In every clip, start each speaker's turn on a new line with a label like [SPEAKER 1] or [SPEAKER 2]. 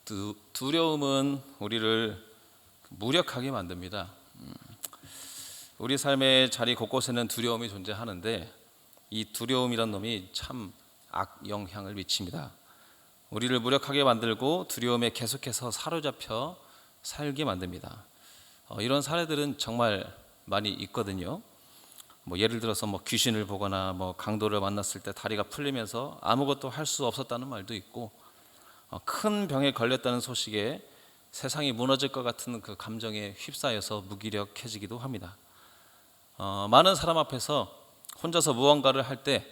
[SPEAKER 1] 두려움은 우리를 무력하게 만듭니다. 우리 삶의 자리 곳곳에는 두려움이 존재하는데 이 두려움이란 놈이 참 악영향을 미칩니다. 우리를 무력하게 만들고 두려움에 계속해서 사로잡혀 살게 만듭니다. 이런 사례들은 정말 많이 있거든요. 예를 들어서 귀신을 보거나 강도를 만났을 때 다리가 풀리면서 아무것도 할 수 없었다는 말도 있고, 큰 병에 걸렸다는 소식에 세상이 무너질 것 같은 그 감정에 휩싸여서 무기력해지기도 합니다. 많은 사람 앞에서 혼자서 무언가를 할 때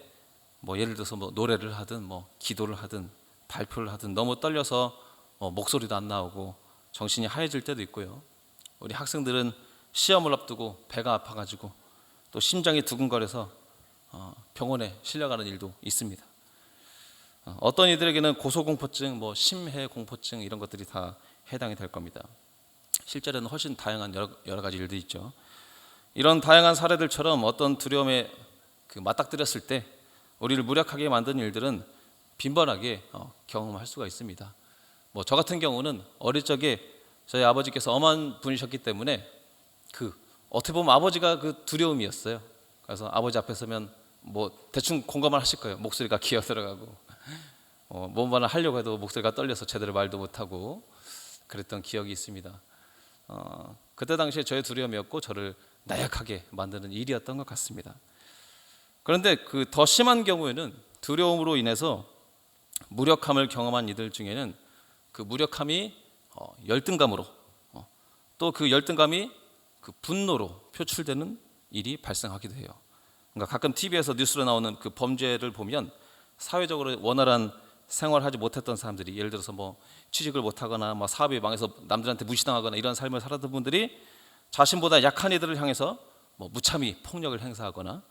[SPEAKER 1] 예를 들어서 노래를 하든 기도를 하든 발표를 하든 너무 떨려서 목소리도 안 나오고 정신이 하얘질 때도 있고요. 우리 학생들은 시험을 앞두고 배가 아파가지고 또 심장이 두근거려서 병원에 실려가는 일도 있습니다. 어떤 이들에게는 고소공포증, 심해공포증 이런 것들이 다 해당이 될 겁니다. 실제로는 훨씬 다양한 여러 가지 일들이 있죠. 이런 다양한 사례들처럼 어떤 두려움에 맞닥뜨렸을 때 우리를 무력하게 만드는 일들은 빈번하게 경험할 수가 있습니다. 저 같은 경우는 어릴 적에 저희 아버지께서 엄한 분이셨기 때문에 어떻게 보면 아버지가 그 두려움이었어요. 그래서 아버지 앞에 서면 대충 공감을 하실 거예요. 목소리가 기어 들어가고 뭔가를 하려고 해도 목소리가 떨려서 제대로 말도 못하고 그랬던 기억이 있습니다. 그때 당시에 저의 두려움이었고 저를 나약하게 만드는 일이었던 것 같습니다. 그런데 더 심한 경우에는 두려움으로 인해서 무력함을 경험한 이들 중에는 그 무력함이 열등감으로 또 그 열등감이 분노로 표출되는 일이 발생하기도 해요. 그러니까 가끔 TV에서 뉴스로 나오는 그 범죄를 보면 사회적으로 원활한 생활하지 못했던 사람들이, 예를 들어서 취직을 못하거나 사업이 망해서 남들한테 무시당하거나 이런 삶을 살았던 분들이 자신보다 약한 이들을 향해서 무참히 폭력을 행사하거나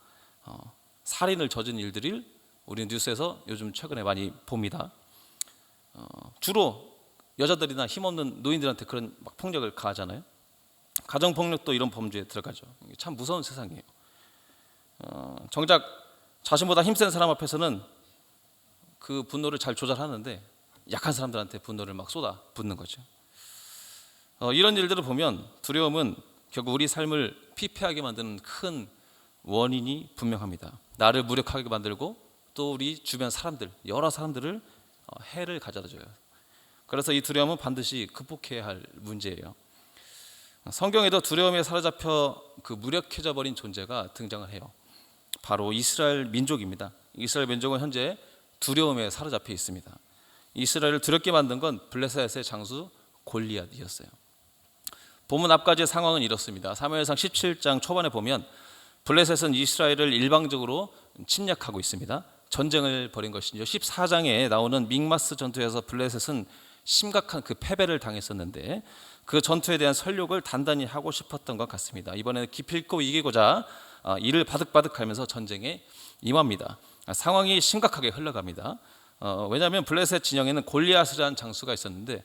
[SPEAKER 1] 살인을 저지른 일들을 우리 뉴스에서 요즘 최근에 많이 봅니다. 주로 여자들이나 힘없는 노인들한테 그런 폭력을 가하잖아요. 가정폭력도 이런 범죄에 들어가죠. 참 무서운 세상이에요. 정작 자신보다 힘센 사람 앞에서는 그 분노를 잘 조절하는데 약한 사람들한테 분노를 쏟아 붓는 거죠. 이런 일들을 보면 두려움은 결국 우리 삶을 피폐하게 만드는 큰 원인이 분명합니다. 나를 무력하게 만들고 또 우리 주변 사람들, 여러 사람들을 해를 가져다 줘요. 그래서 이 두려움은 반드시 극복해야 할 문제예요. 성경에도 두려움에 사로잡혀 무력해져 버린 존재가 등장을 해요. 바로 이스라엘 민족입니다. 이스라엘 민족은 현재 두려움에 사로잡혀 있습니다. 이스라엘을 두렵게 만든 건 블레셋의 장수 골리앗이었어요. 본문 앞까지의 상황은 이렇습니다. 사무엘상 17장 초반에 보면 블레셋은 이스라엘을 일방적으로 침략하고 있습니다. 전쟁을 벌인 것이죠. 14장에 나오는 믹마스 전투에서 블레셋은 심각한 패배를 당했었는데 그 전투에 대한 설욕을 단단히 하고 싶었던 것 같습니다. 이번에는 기필코 이기고자 이를 바득바득하면서 전쟁에 임합니다. 상황이 심각하게 흘러갑니다. 왜냐하면 블레셋 진영에는 골리앗이라는 장수가 있었는데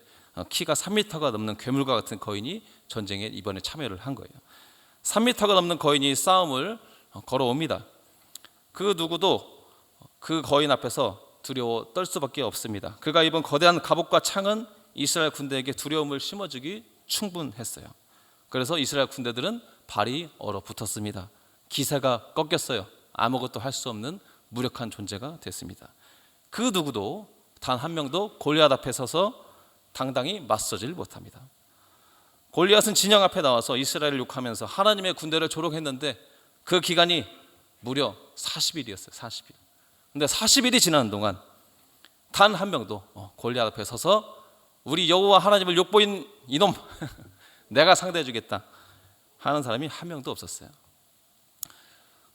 [SPEAKER 1] 키가 3m가 넘는 괴물과 같은 거인이 전쟁에 이번에 참여를 한 거예요. 3m가 넘는 거인이 싸움을 걸어옵니다. 그 누구도 그 거인 앞에서 두려워 떨 수밖에 없습니다. 그가 입은 거대한 갑옷과 창은 이스라엘 군대에게 두려움을 심어주기 충분했어요. 그래서 이스라엘 군대들은 발이 얼어붙었습니다. 기세가 꺾였어요. 아무것도 할 수 없는 무력한 존재가 됐습니다. 그 누구도 단 한 명도 골리앗 앞에 서서 당당히 맞서질 못합니다. 골리앗은 진영 앞에 나와서 이스라엘을 욕하면서 하나님의 군대를 조롱했는데 그 기간이 무려 40일이었어요. 40일. 근데 40일이 지나는 동안 단 한 명도 골리앗 앞에 서서 우리 여호와 하나님을 욕보인 이놈 내가 상대해 주겠다 하는 사람이 한 명도 없었어요.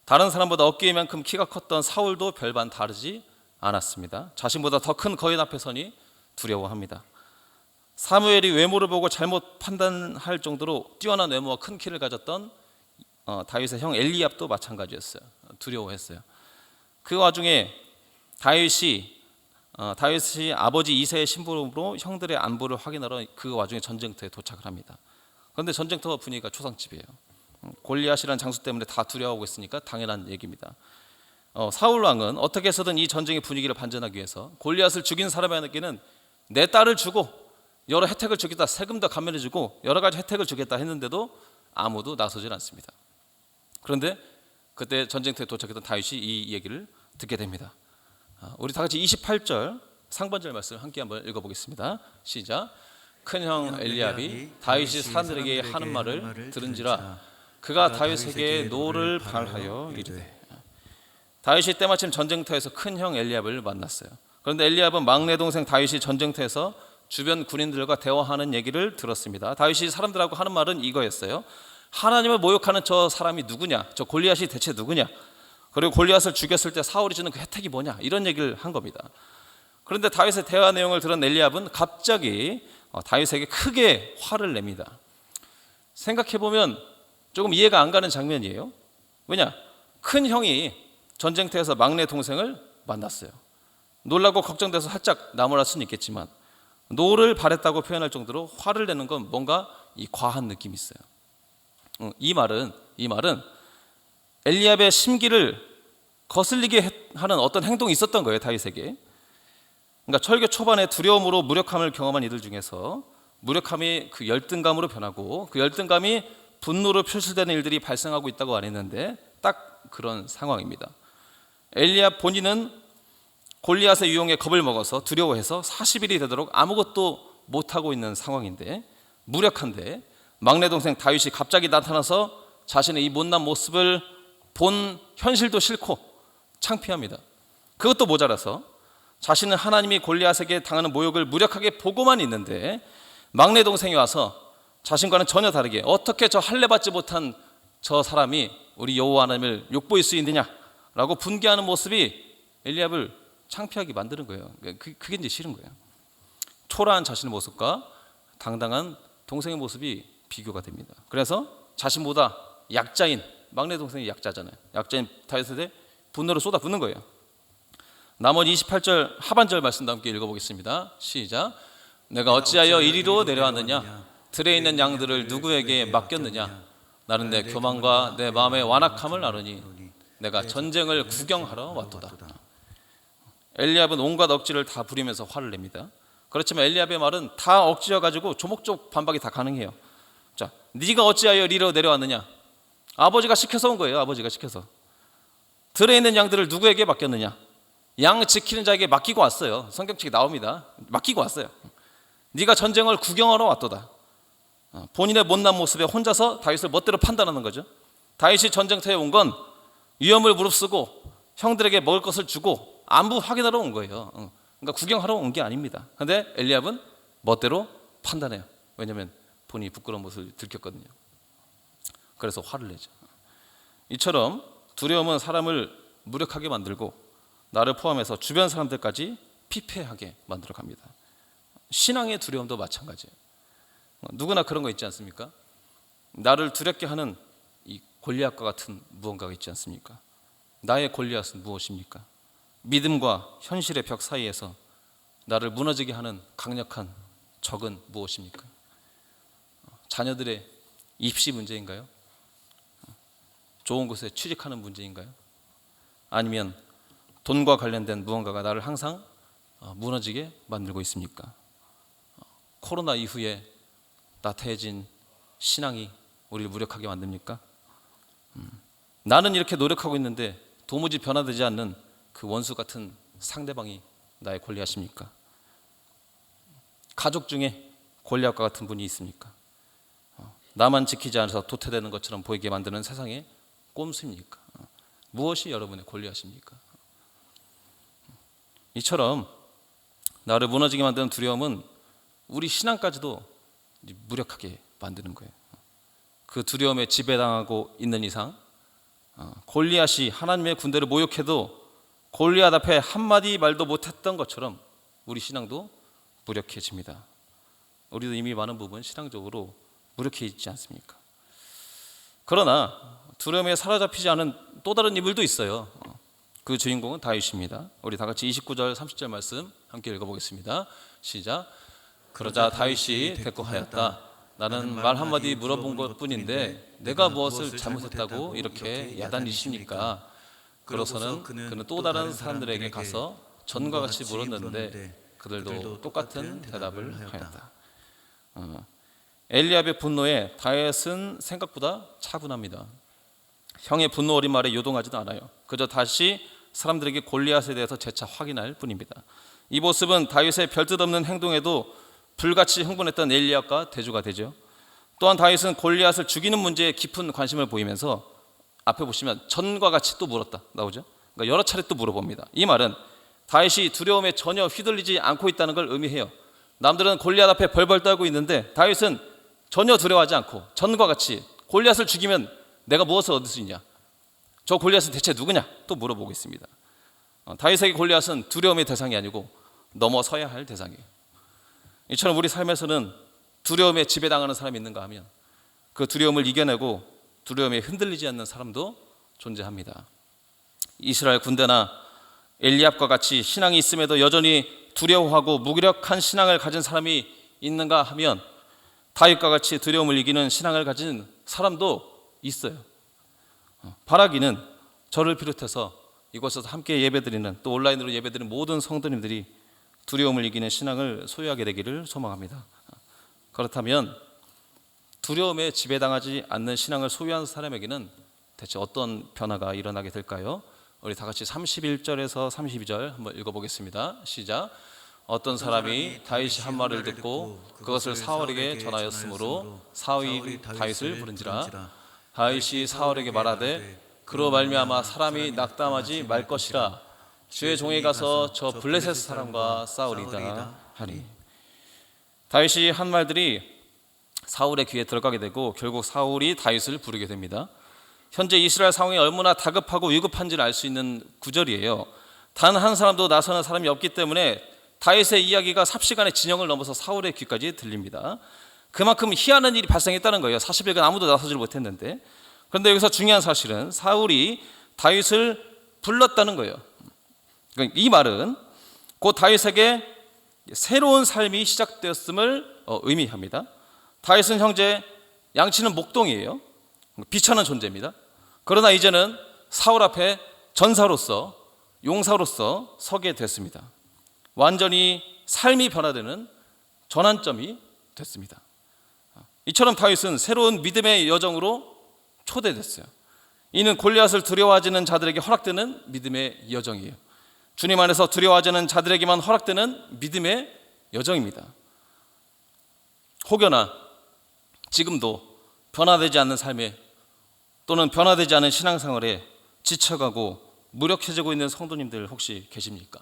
[SPEAKER 1] 다른 사람보다 어깨만큼 키가 컸던 사울도 별반 다르지 않았습니다. 자신보다 더 큰 거인 앞에 서니 두려워합니다. 사무엘이 외모를 보고 잘못 판단할 정도로 뛰어난 외모와 큰 키를 가졌던 다윗의 형 엘리압도 마찬가지였어요. 두려워했어요. 그 와중에 다윗이 아버지 이새의 심부름으로 형들의 안부를 확인하러 그 와중에 전쟁터에 도착을 합니다. 그런데 전쟁터 분위기가 초상집이에요. 골리앗이라는 장수 때문에 다 두려워하고 있으니까 당연한 얘기입니다. 사울 왕은 어떻게 해서든 이 전쟁의 분위기를 반전하기 위해서 골리앗을 죽인 사람에게는 내 딸을 주고 여러 혜택을 주겠다, 세금도 감면해주고 여러 가지 혜택을 주겠다 했는데도 아무도 나서질 않습니다. 그런데 그때 전쟁터에 도착했던 다윗이 이 얘기를 듣게 됩니다. 우리 다 같이 28절 상반절 말씀 함께 한번 읽어보겠습니다. 시작. 큰형 엘리압이 다윗이 사람들에게 하는 말을 들은지라 그가 다윗에게 노를 발하여 이르되. 다윗이 때마침 전쟁터에서 큰형 엘리압을 만났어요. 그런데 엘리압은 막내 동생 다윗이 전쟁터에서 주변 군인들과 대화하는 얘기를 들었습니다. 다윗이 사람들하고 하는 말은 이거였어요. 하나님을 모욕하는 저 사람이 누구냐? 저 골리앗이 대체 누구냐? 그리고 골리앗을 죽였을 때 사울이 주는 그 혜택이 뭐냐? 이런 얘기를 한 겁니다. 그런데 다윗의 대화 내용을 들은 엘리압은 갑자기 다윗에게 크게 화를 냅니다. 생각해보면 조금 이해가 안 가는 장면이에요. 왜냐? 큰 형이 전쟁터에서 막내 동생을 만났어요. 놀라고 걱정돼서 살짝 나무랄 수는 있겠지만 노를 바랬다고 표현할 정도로 화를 내는 건 뭔가 이 과한 느낌이 있어요. 이 말은 엘리압의 심기를 거슬리게 하는 어떤 행동이 있었던 거예요, 다윗에게. 그러니까 철교 초반에 두려움으로 무력함을 경험한 이들 중에서 무력함이 그 열등감으로 변하고 그 열등감이 분노로 표출되는 일들이 발생하고 있다고 말했는데 딱 그런 상황입니다. 엘리압 본인은 골리앗의 유혹에 겁을 먹어서 두려워해서 40일이 되도록 아무것도 못하고 있는 상황인데 무력한데 막내 동생 다윗이 갑자기 나타나서 자신의 이 못난 모습을 본 현실도 싫고 창피합니다. 그것도 모자라서 자신은 하나님이 골리앗에게 당하는 모욕을 무력하게 보고만 있는데 막내 동생이 와서 자신과는 전혀 다르게 어떻게 저 할례받지 못한 저 사람이 우리 여호와 하나님을 욕보일 수 있느냐라고 분개하는 모습이 엘리압을 창피하게 만드는 거예요. 그게 이제 싫은 거예요. 초라한 자신의 모습과 당당한 동생의 모습이 비교가 됩니다. 그래서 자신보다 약자인 막내 동생이 약자잖아요. 약자인 다윗에 분노를 쏟아붓는 거예요. 나머지 28절 하반절 말씀도 함께 읽어보겠습니다. 시작. 내가 어찌하여 이리로 내려왔느냐? 들에 있는 양들을 누구에게 맡겼느냐? 나는 내 교만과 내 마음의 완악함을 아느니 내가 전쟁을 구경하러 왔도다. 엘리압은 온갖 억지를 다 부리면서 화를 냅니다. 그렇지만 엘리압의 말은 다 억지여 가지고 조목조목 반박이 다 가능해요. 자, 네가 어찌하여 이리로 내려왔느냐? 아버지가 시켜서 온 거예요. 아버지가 시켜서. 들에 있는 양들을 누구에게 맡겼느냐? 양 지키는 자에게 맡기고 왔어요. 성경책에 나옵니다. 맡기고 왔어요. 네가 전쟁을 구경하러 왔도다. 본인의 못난 모습에 혼자서 다윗을 멋대로 판단하는 거죠. 다윗이 전쟁터에 온 건 위험을 무릅쓰고 형들에게 먹을 것을 주고 안부 확인하러 온 거예요. 그러니까 구경하러 온 게 아닙니다. 그런데 엘리압은 멋대로 판단해요. 왜냐하면 본인이 부끄러운 모습을 들켰거든요. 그래서 화를 내죠. 이처럼 두려움은 사람을 무력하게 만들고 나를 포함해서 주변 사람들까지 피폐하게 만들어 갑니다. 신앙의 두려움도 마찬가지예요. 누구나 그런 거 있지 않습니까? 나를 두렵게 하는 이 골리앗과 같은 무언가가 있지 않습니까? 나의 골리앗은 무엇입니까? 믿음과 현실의 벽 사이에서 나를 무너지게 하는 강력한 적은 무엇입니까? 자녀들의 입시 문제인가요? 좋은 곳에 취직하는 문제인가요? 아니면 돈과 관련된 무언가가 나를 항상 무너지게 만들고 있습니까? 코로나 이후에 나태해진 신앙이 우리를 무력하게 만듭니까? 나는 이렇게 노력하고 있는데 도무지 변화되지 않는 그 원수 같은 상대방이 나의 골리앗입니까? 가족 중에 골리앗과 같은 분이 있습니까? 나만 지키지 않아서 도태되는 것처럼 보이게 만드는 세상의 꼼수입니까? 무엇이 여러분의 골리앗입니까? 이처럼 나를 무너지게 만드는 두려움은 우리 신앙까지도 무력하게 만드는 거예요. 그 두려움에 지배당하고 있는 이상 골리앗이 하나님의 군대를 모욕해도 골리앗 앞에 한마디 말도 못했던 것처럼 우리 신앙도 무력해집니다. 우리도 이미 많은 부분 신앙적으로 무력해지지 않습니까? 그러나 두려움에 사로잡히지 않은 또 다른 인물도 있어요. 그 주인공은 다윗입니다. 우리 다 같이 29절 30절 말씀 함께 읽어보겠습니다. 시작. 그러자 다윗이 대꾸하였다. 나는 말 한마디 물어본 것뿐인데 내가 무엇을 잘못했다고 이렇게 야단이십니까? 그러서는 그는 또 다른 사람들에게 가서 전과 같이 물었는데 그들도 똑같은 대답을 하였다. 엘리압의 분노에 다윗은 생각보다 차분합니다. 형의 분노 어린 말에 요동하지도 않아요. 그저 다시 사람들에게 골리앗에 대해서 재차 확인할 뿐입니다. 이 모습은 다윗의 별뜻 없는 행동에도 불같이 흥분했던 엘리압과 대조가 되죠. 또한 다윗은 골리앗을 죽이는 문제에 깊은 관심을 보이면서 앞에 보시면 전과 같이 또 물었다 나오죠. 그러니까 여러 차례 또 물어봅니다. 이 말은 다윗이 두려움에 전혀 휘둘리지 않고 있다는 걸 의미해요. 남들은 골리앗 앞에 벌벌 떨고 있는데 다윗은 전혀 두려워하지 않고 전과 같이 골리앗을 죽이면 내가 무엇을 얻을 수 있냐, 저 골리앗은 대체 누구냐 또 물어보고 있습니다. 다윗에게 골리앗은 두려움의 대상이 아니고 넘어서야 할 대상이에요. 이처럼 우리 삶에서는 두려움에 지배당하는 사람이 있는가 하면 그 두려움을 이겨내고 두려움에 흔들리지 않는 사람도 존재합니다. 이스라엘 군대나 엘리압과 같이 신앙이 있음에도 여전히 두려워하고 무기력한 신앙을 가진 사람이 있는가 하면 다윗과 같이 두려움을 이기는 신앙을 가진 사람도 있어요. 바라기는 저를 비롯해서 이곳에서 함께 예배드리는 또 온라인으로 예배드리는 모든 성도님들이 두려움을 이기는 신앙을 소유하게 되기를 소망합니다. 그렇다면 두려움에 지배당하지 않는 신앙을 소유한 사람에게는 대체 어떤 변화가 일어나게 될까요? 우리 다 같이 31절에서 32절 한번 읽어보겠습니다. 시작. 어떤 사람이 다윗이 한 말을 듣고 그것을 사울에게 전하였으므로 사울이 다윗을 부른지라. 다윗이 사울에게 말하되 그로 말미암아 사람이 낙담하지 말 것이라. 주의 종이 가서 저 블레셋 사람과 싸우리다 하니. 다윗이 한 말들이 사울의 귀에 들어가게 되고 결국 사울이 다윗을 부르게 됩니다. 현재 이스라엘 상황이 얼마나 다급하고 위급한지를 알 수 있는 구절이에요. 단 한 사람도 나서는 사람이 없기 때문에 다윗의 이야기가 삽시간에 진영을 넘어서 사울의 귀까지 들립니다. 그만큼 희한한 일이 발생했다는 거예요. 40일간 아무도 나서질 못했는데. 그런데 여기서 중요한 사실은 사울이 다윗을 불렀다는 거예요. 그러니까 이 말은 곧 다윗에게 새로운 삶이 시작되었음을 의미합니다. 다윗은 형제 양치는 목동이에요. 비천한 존재입니다. 그러나 이제는 사울 앞에 전사로서 용사로서 서게 됐습니다. 완전히 삶이 변화되는 전환점이 됐습니다. 이처럼 다윗은 새로운 믿음의 여정으로 초대됐어요. 이는 골리앗을 두려워하지는 자들에게 허락되는 믿음의 여정이에요. 주님 안에서 두려워하지는 자들에게만 허락되는 믿음의 여정입니다. 혹여나 지금도 변화되지 않는 삶에 또는 변화되지 않은 신앙생활에 지쳐가고 무력해지고 있는 성도님들 혹시 계십니까?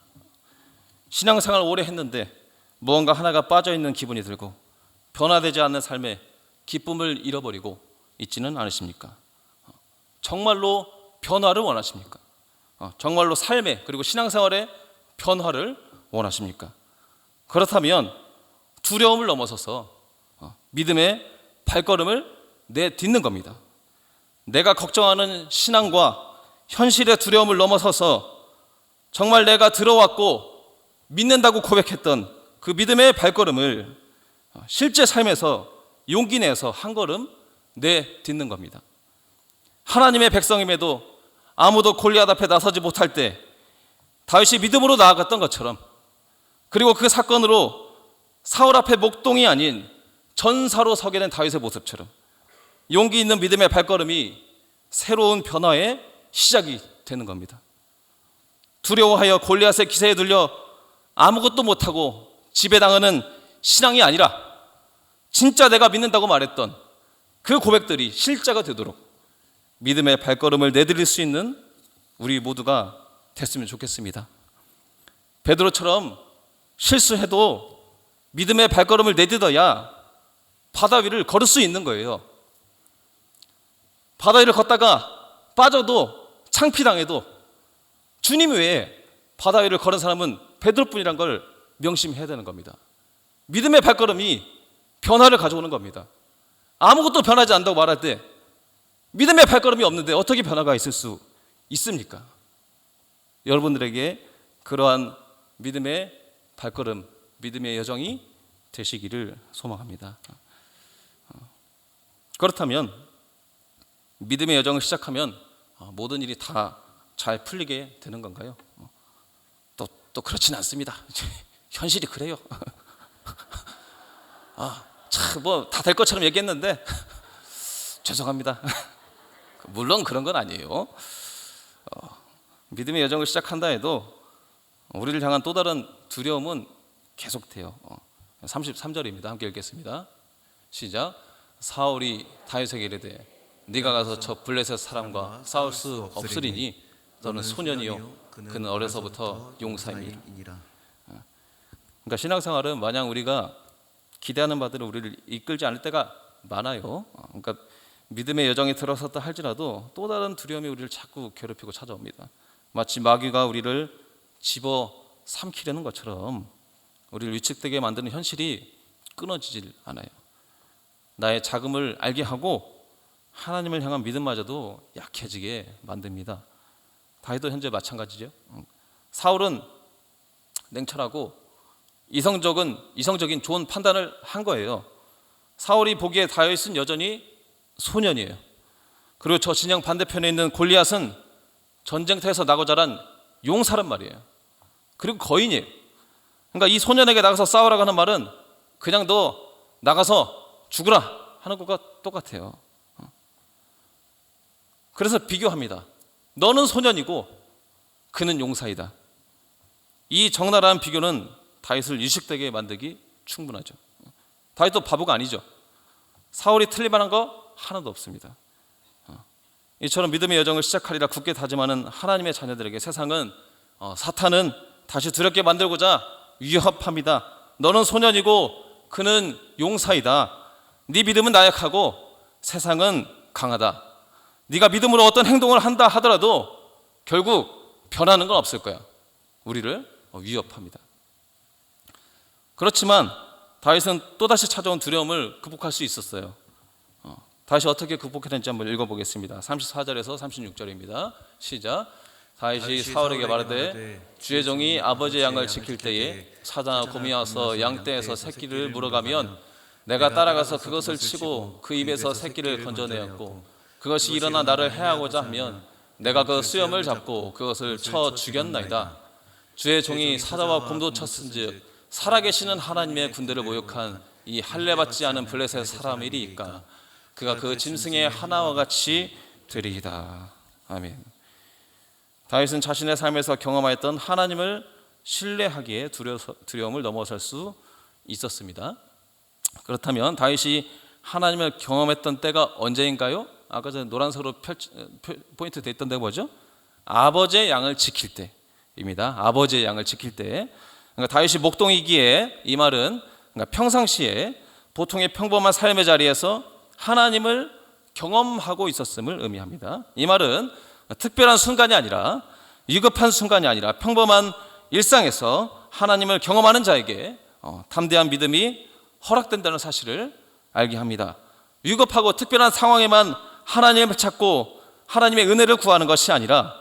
[SPEAKER 1] 신앙생활 오래 했는데 무언가 하나가 빠져있는 기분이 들고 변화되지 않는 삶에 기쁨을 잃어버리고 있지는 않으십니까? 정말로 변화를 원하십니까? 정말로 삶에 그리고 신앙생활의 변화를 원하십니까? 그렇다면 두려움을 넘어서서 믿음의 발걸음을 내딛는 겁니다. 내가 걱정하는 신앙과 현실의 두려움을 넘어서서 정말 내가 들어왔고 믿는다고 고백했던 그 믿음의 발걸음을 실제 삶에서 용기 내서 한 걸음 내딛는 겁니다. 하나님의 백성임에도 아무도 골리앗 앞에 나서지 못할 때 다윗이 믿음으로 나아갔던 것처럼, 그리고 그 사건으로 사울 앞에 목동이 아닌 전사로 서게 된 다윗의 모습처럼 용기 있는 믿음의 발걸음이 새로운 변화의 시작이 되는 겁니다. 두려워하여 골리앗의 기세에 들려 아무것도 못하고 지배당하는 신앙이 아니라 진짜 내가 믿는다고 말했던 그 고백들이 실제가 되도록 믿음의 발걸음을 내드릴 수 있는 우리 모두가 됐으면 좋겠습니다. 베드로처럼 실수해도 믿음의 발걸음을 내딛어야 바다 위를 걸을 수 있는 거예요. 바다 위를 걷다가 빠져도 창피당해도 주님 외에 바다 위를 걸은 사람은 베드로뿐이란 걸 명심해야 되는 겁니다. 믿음의 발걸음이 변화를 가져오는 겁니다. 아무것도 변하지 않는다고 말할 때 믿음의 발걸음이 없는데 어떻게 변화가 있을 수 있습니까? 여러분들에게 그러한 믿음의 발걸음, 믿음의 여정이 되시기를 소망합니다. 그렇다면 믿음의 여정을 시작하면 모든 일이 다 잘 풀리게 되는 건가요? 또 그렇지는 않습니다. 현실이 그래요. 참 뭐 다 될 것처럼 얘기했는데 죄송합니다. 물론 그런 건 아니에요. 믿음의 여정을 시작한다 해도 우리를 향한 또 다른 두려움은 계속돼요. 33절입니다. 함께 읽겠습니다. 시작. 사울이 다윗에게 이르되 네가 가서 저 블레셋 사람과 싸울 수 없으리니 너는 소년이요 그는 어려서부터 용사이니라. 그러니까 신앙생활은 마냥 우리가 기대하는 바대로 우리를 이끌지 않을 때가 많아요. 그러니까 믿음의 여정에 들어섰다 할지라도 또 다른 두려움이 우리를 자꾸 괴롭히고 찾아옵니다. 마치 마귀가 우리를 집어 삼키려는 것처럼 우리를 위축되게 만드는 현실이 끊어지질 않아요. 나의 자금을 알게 하고 하나님을 향한 믿음마저도 약해지게 만듭니다. 다윗도 현재 마찬가지죠. 사울은 냉철하고 이성적인 좋은 판단을 한 거예요. 사울이 보기에 다윗은 여전히 소년이에요. 그리고 저 진영 반대편에 있는 골리앗은 전쟁터에서 나고 자란 용사란 말이에요. 그리고 거인이에요. 그러니까 이 소년에게 나가서 싸우라고 하는 말은 그냥 너 나가서 죽으라 하는 것과 똑같아요. 그래서 비교합니다. 너는 소년이고 그는 용사이다. 이 적나라한 비교는 다윗을 일식되게 만들기 충분하죠. 다윗도 바보가 아니죠. 사울이 틀릴만한 거 하나도 없습니다. 이처럼 믿음의 여정을 시작하리라 굳게 다짐하는 하나님의 자녀들에게 세상은 사탄은 다시 두렵게 만들고자 위협합니다. 너는 소년이고 그는 용사이다. 네 믿음은 나약하고 세상은 강하다. 네가 믿음으로 어떤 행동을 한다 하더라도 결국 변하는 건 없을 거야. 우리를 위협합니다. 그렇지만 다윗은 또다시 찾아온 두려움을 극복할 수 있었어요. 다윗이 어떻게 극복했는지 한번 읽어보겠습니다. 34절에서 36절입니다. 시작. 다윗이 사울에게 말하되 주의 종이 아버지의 양을 지킬 때에 사자나 곰이 와서 양떼에서 새끼를 물어가면 내가 따라가서 그것을 치고 그 입에서 새끼를 건져내었고 그것이 일어나 나를 해하고자 하면 내가 그 수염을 잡고 그것을 쳐 죽였나이다. 주의 종이 사자와 곰도 쳤은즉 살아계시는 하나님의 군대를 모욕한 이 할례받지 않은 블레셋 사람이리이까 그가 그 짐승의 하나와 같이 되리이다. 아멘. 다윗은 자신의 삶에서 경험하였던 하나님을 신뢰하기에 두려움을 넘어설 수 있었습니다. 그렇다면 다윗이 하나님을 경험했던 때가 언제인가요? 아까 전에 노란색으로 포인트 돼 있던 데가 뭐죠? 아버지의 양을 지킬 때입니다. 아버지의 양을 지킬 때. 그러니까 다윗이 목동이기에 이 말은 그러니까 평상시에 보통의 평범한 삶의 자리에서 하나님을 경험하고 있었음을 의미합니다. 이 말은 특별한 순간이 아니라 위급한 순간이 아니라 평범한 일상에서 하나님을 경험하는 자에게 담대한 믿음이 허락된다는 사실을 알게 합니다. 위급하고 특별한 상황에만 하나님을 찾고 하나님의 은혜를 구하는 것이 아니라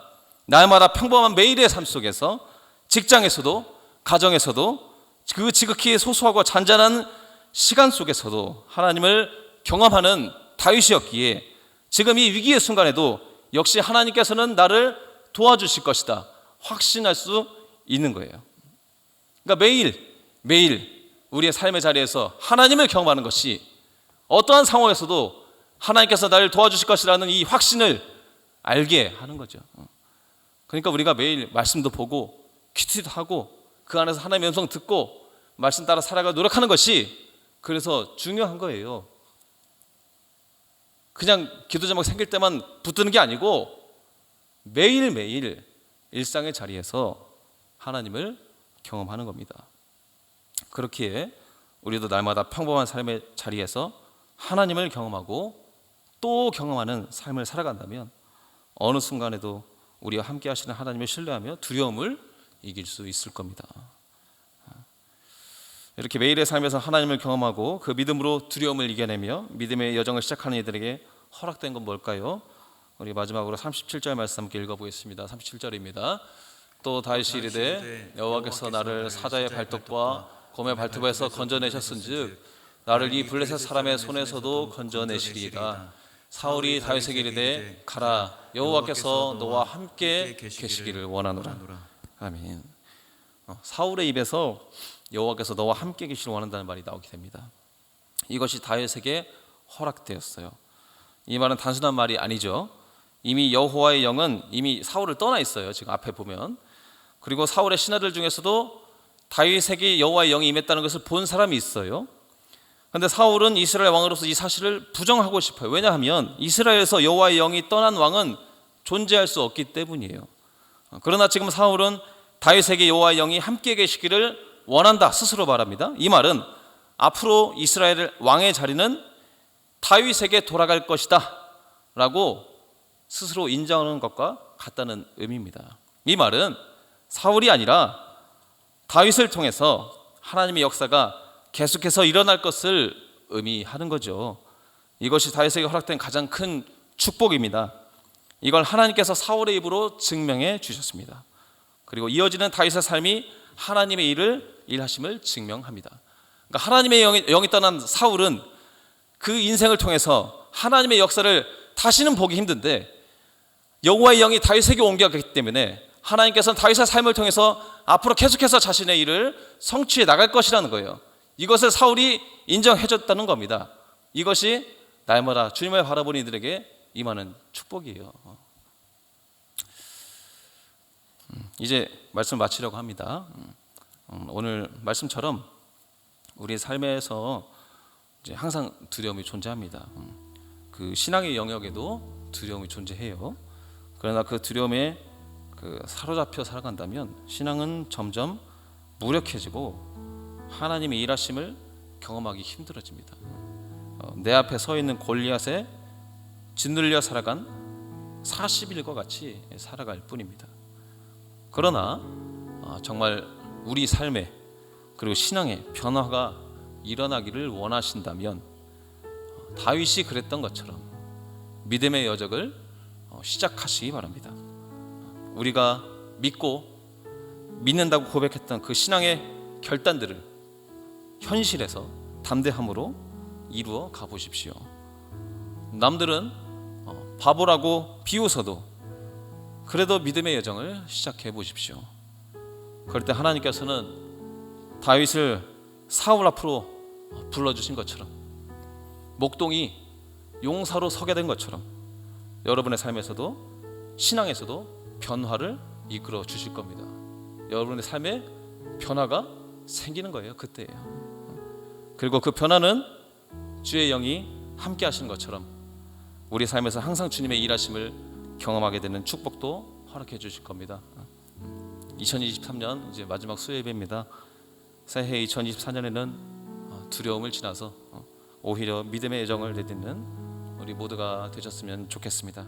[SPEAKER 1] 날마다 평범한 매일의 삶 속에서 직장에서도 가정에서도 그 지극히 소소하고 잔잔한 시간 속에서도 하나님을 경험하는 다윗이었기에 지금 이 위기의 순간에도 역시 하나님께서는 나를 도와주실 것이다 확신할 수 있는 거예요. 그러니까 매일 우리의 삶의 자리에서 하나님을 경험하는 것이 어떠한 상황에서도 하나님께서 나를 도와주실 것이라는 이 확신을 알게 하는 거죠. 그러니까 우리가 매일 말씀도 보고 큐티도 하고 그 안에서 하나님의 음성 듣고 말씀 따라 살아가 노력하는 것이 그래서 중요한 거예요. 그냥 기도 제목 생길 때만 붙드는 게 아니고 매일매일 일상의 자리에서 하나님을 경험하는 겁니다. 그렇기에 우리도 날마다 평범한 삶의 자리에서 하나님을 경험하고 또 경험하는 삶을 살아간다면 어느 순간에도 우리와 함께 하시는 하나님을 신뢰하며 두려움을 이길 수 있을 겁니다. 이렇게 매일의 삶에서 하나님을 경험하고 그 믿음으로 두려움을 이겨내며 믿음의 여정을 시작하는 이들에게 허락된 건 뭘까요? 우리 마지막으로 37절 말씀 함께 읽어보겠습니다. 37절입니다. 또 다윗이 이르되 여호와께서 나를 사자의 발톱과 곰의 발톱에서 건져내셨은즉 나를 이 블레셋 사람의 손에서도 건져내시리이다. 사울이 다윗에게 이르되 가라 여호와께서 너와 함께 계시기를 원하노라. 아멘. 사울의 입에서 여호와께서 너와 함께 계시기를 원한다는 말이 나오게 됩니다. 이것이 다윗에게 허락되었어요. 이 말은 단순한 말이 아니죠. 이미 여호와의 영은 이미 사울을 떠나 있어요. 지금 앞에 보면. 그리고 사울의 신하들 중에서도 다윗에게 여호와의 영이 임했다는 것을 본 사람이 있어요. 그런데 사울은 이스라엘 왕으로서 이 사실을 부정하고 싶어요. 왜냐하면 이스라엘에서 여호와의 영이 떠난 왕은 존재할 수 없기 때문이에요. 그러나 지금 사울은 다윗에게 여호와의 영이 함께 계시기를 원한다 스스로 말합니다. 이 말은 앞으로 이스라엘 왕의 자리는 다윗에게 돌아갈 것이다 라고 스스로 인정하는 것과 같다는 의미입니다. 이 말은 사울이 아니라 다윗을 통해서 하나님의 역사가 계속해서 일어날 것을 의미하는 거죠. 이것이 다윗에게 허락된 가장 큰 축복입니다. 이걸 하나님께서 사울의 입으로 증명해 주셨습니다. 그리고 이어지는 다윗의 삶이 하나님의 일하심을 증명합니다. 그러니까 하나님의 영이 떠난 사울은 그 인생을 통해서 하나님의 역사를 다시는 보기 힘든데 여호와의 영이 다윗에게 옮겨갔기 때문에 하나님께서는 다윗의 삶을 통해서 앞으로 계속해서 자신의 일을 성취해 나갈 것이라는 거예요. 이것을 사울이 인정해 줬다는 겁니다. 이것이 날마다 주님을 바라보는 이들에게 임하는 축복이에요. 이제 말씀 마치려고 합니다. 오늘 말씀처럼 우리 삶에서 이제 항상 두려움이 존재합니다. 그 신앙의 영역에도 두려움이 존재해요. 그러나 그 두려움에 사로잡혀 살아간다면 신앙은 점점 무력해지고 하나님의 일하심을 경험하기 힘들어집니다. 내 앞에 서 있는 골리앗에 짓눌려 살아간 40일과 같이 살아갈 뿐입니다. 그러나 정말 우리 삶에 그리고 신앙에 변화가 일어나기를 원하신다면 다윗이 그랬던 것처럼 믿음의 여정을 시작하시기 바랍니다. 우리가 믿고 믿는다고 고백했던 그 신앙의 결단들을 현실에서 담대함으로 이루어 가보십시오. 남들은 바보라고 비웃어도 그래도 믿음의 여정을 시작해 보십시오. 그럴 때 하나님께서는 다윗을 사울 앞으로 불러주신 것처럼 목동이 용사로 서게 된 것처럼 여러분의 삶에서도 신앙에서도 변화를 이끌어 주실 겁니다. 여러분의 삶에 변화가 생기는 거예요. 그때예요. 그리고 그 변화는 주의 영이 함께 하시는 것처럼 우리 삶에서 항상 주님의 일하심을 경험하게 되는 축복도 허락해 주실 겁니다. 2023년 이제 마지막 수요 예배입니다. 새해 2024년에는 두려움을 지나서 오히려 믿음의 여정을 내딛는 우리 모두가 되셨으면 좋겠습니다.